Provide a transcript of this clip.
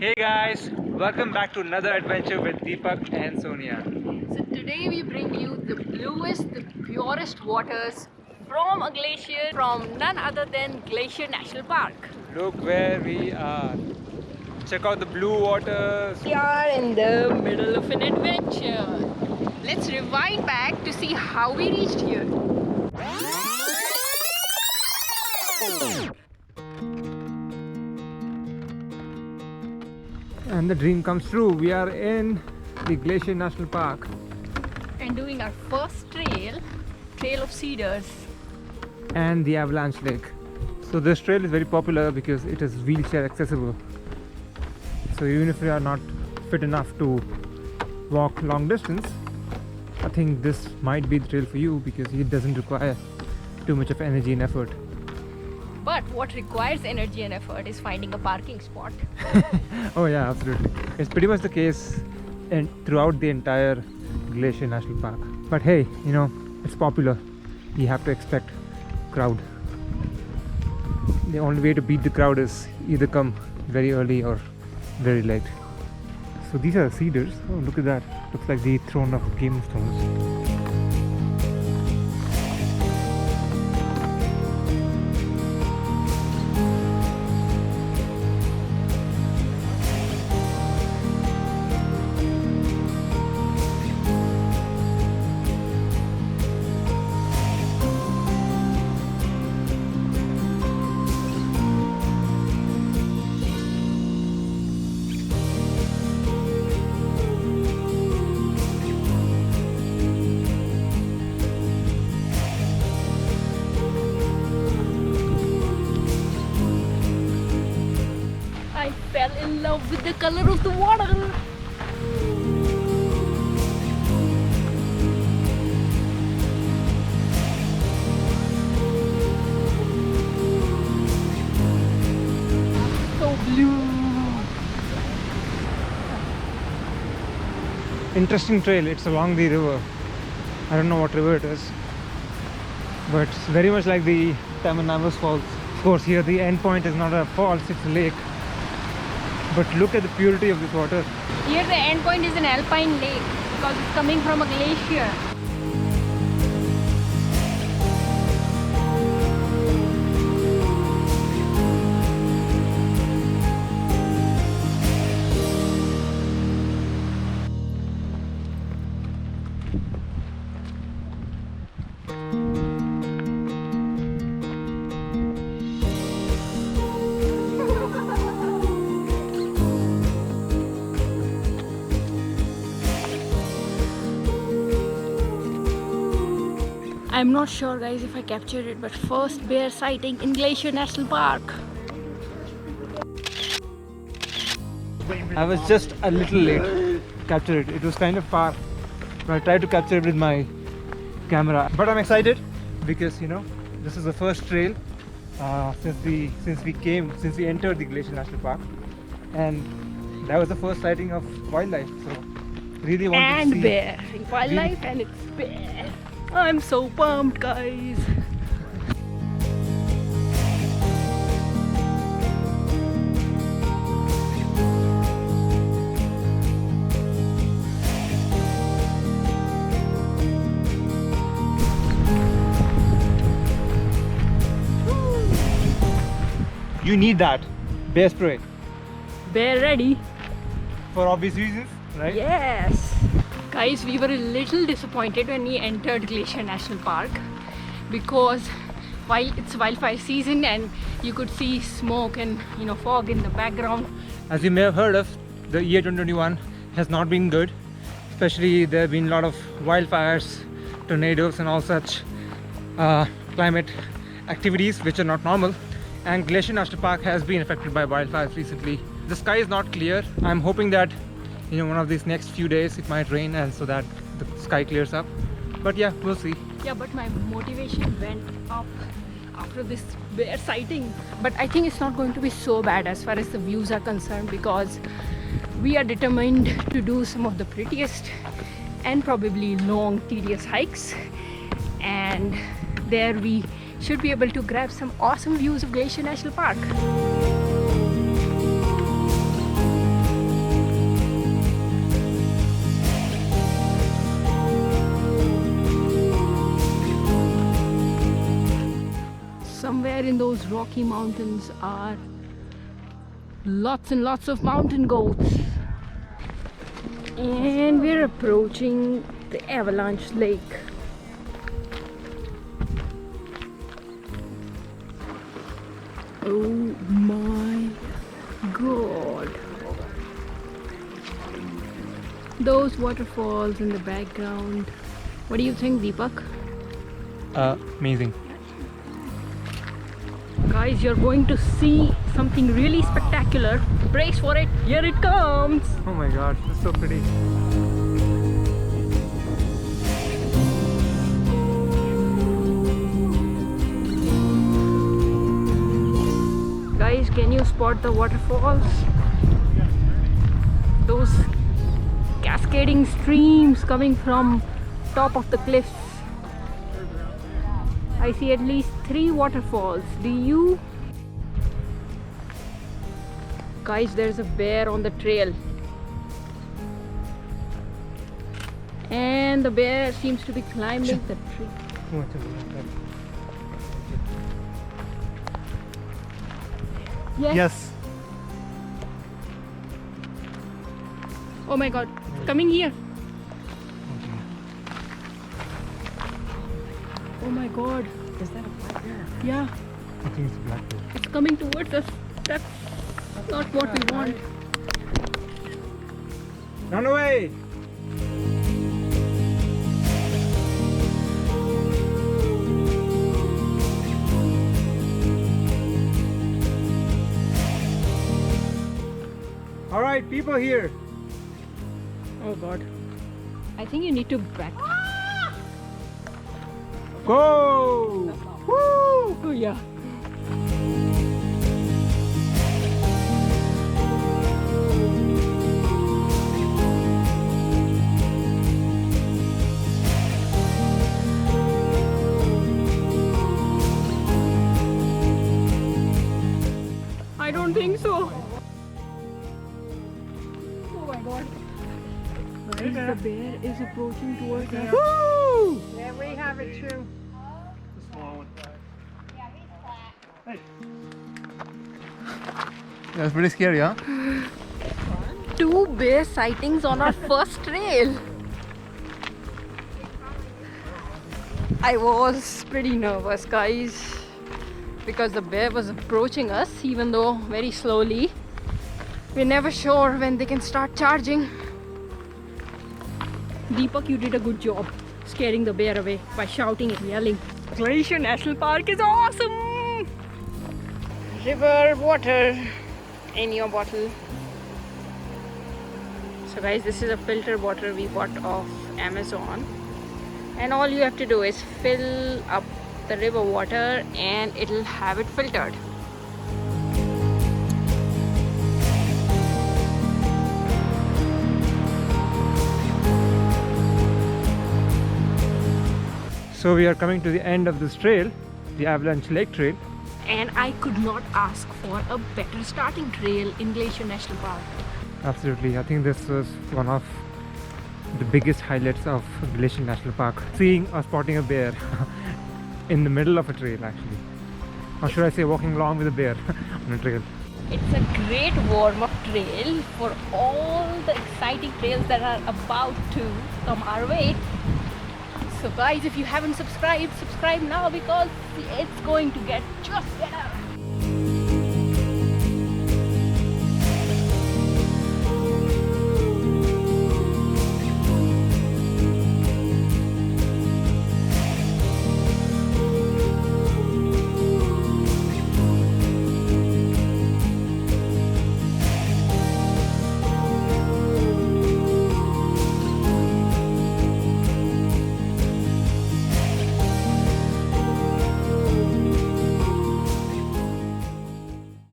Hey guys, welcome back to another adventure with Deepak and Sonia. So today we bring you the bluest, the purest waters from a glacier from none other than Glacier National Park. Look where we are. Check out the blue waters. We are in the middle of an adventure. Let's rewind back to see how we reached here. And the dream comes true. We are in the Glacier National Park. And doing our first trail of Cedars. And the Avalanche Lake. So this trail is very popular because it is wheelchair accessible. So even if you are not fit enough to walk long distance, I think this might be the trail for you because it doesn't require too much of energy and effort. But what requires energy and effort is finding a parking spot. Oh yeah, absolutely. It's pretty much the case throughout the entire Glacier National Park. But hey, it's popular. You have to expect crowd. The only way to beat the crowd is either come very early or very late. So these are cedars. Oh, look at that. Looks like the throne of Game of Thrones. I fell in love with the color of the water. So blue. Interesting trail. It's along the river. I don't know what river it is, but it's very much like the Tamanavas Falls. Of course, here the end point is not a falls, it's a lake. But look at the purity of this water. Here the end point is an alpine lake because it's coming from a glacier. I'm not sure guys if I captured it, but first bear sighting in Glacier National Park. I was just a little late to capture it. It was kind of far. I tried to capture it with my camera. But I'm excited because this is the first trail since we entered the Glacier National Park. And that was the first sighting of wildlife. So really wanted to see Bear. Wildlife and it's bear. I'm so pumped guys. You need that bear spray Bear ready. for obvious reasons, right? Yes. Guys, we were a little disappointed when we entered Glacier National Park because while it's wildfire season and you could see smoke and fog in the background. As you may have heard of, the year 2021 has not been good. Especially there have been a lot of wildfires, tornadoes and all such climate activities which are not normal. And Glacier National Park has been affected by wildfires recently. The sky is not clear. I'm hoping that one of these next few days it might rain and so that the sky clears up. But yeah, we'll see. Yeah, but my motivation went up after this bear sighting. But I think it's not going to be so bad as far as the views are concerned because we are determined to do some of the prettiest and probably long, tedious hikes. And there we should be able to grab some awesome views of Glacier National Park. in those rocky mountains are lots and lots of mountain goats. And we're approaching the Avalanche Lake. Oh my god. Those waterfalls in the background. What do you think, Deepak? Amazing. Guys, you're going to see something really spectacular. Brace for it. Here it comes. Oh my god, it's so pretty. Guys, can you spot the waterfalls? Those cascading streams coming from top of the cliffs. I see at least 3 waterfalls. Do you? Guys, there's a bear on the trail. And the bear seems to be climbing the tree. Yes. Oh my god, it's coming here. Oh my god. Is that a black bear? Yeah, I think it's a black bear. it's coming towards us. That's not what we want. Run away! Alright, people here. Oh god. I think you need to back. Go! Woo! Oh yeah. I don't think so. Oh my god. Guys, the bear is approaching towards us. Woo! Yeah, we have it too. The small one. Hey. That's pretty scary, huh? 2 bear sightings on our first trail. I was pretty nervous, guys, because the bear was approaching us, even though very slowly. We're never sure when they can start charging. Deepak, you did a good job scaring the bear away by shouting and yelling. Glacier National Park is awesome! River water in your bottle. So guys, this is a filter water we bought off Amazon, and all you have to do is fill up the river water and it'll have it filtered. So we are coming to the end of this trail, the Avalanche Lake Trail. And I could not ask for a better starting trail in Glacier National Park. Absolutely, I think this was one of the biggest highlights of Glacier National Park. Seeing or spotting a bear in the middle of a trail, actually. Or should I say walking along with a bear on a trail. It's a great warm-up trail for all the exciting trails that are about to come our way. So guys, if you haven't subscribed, subscribe now because it's going to get just better.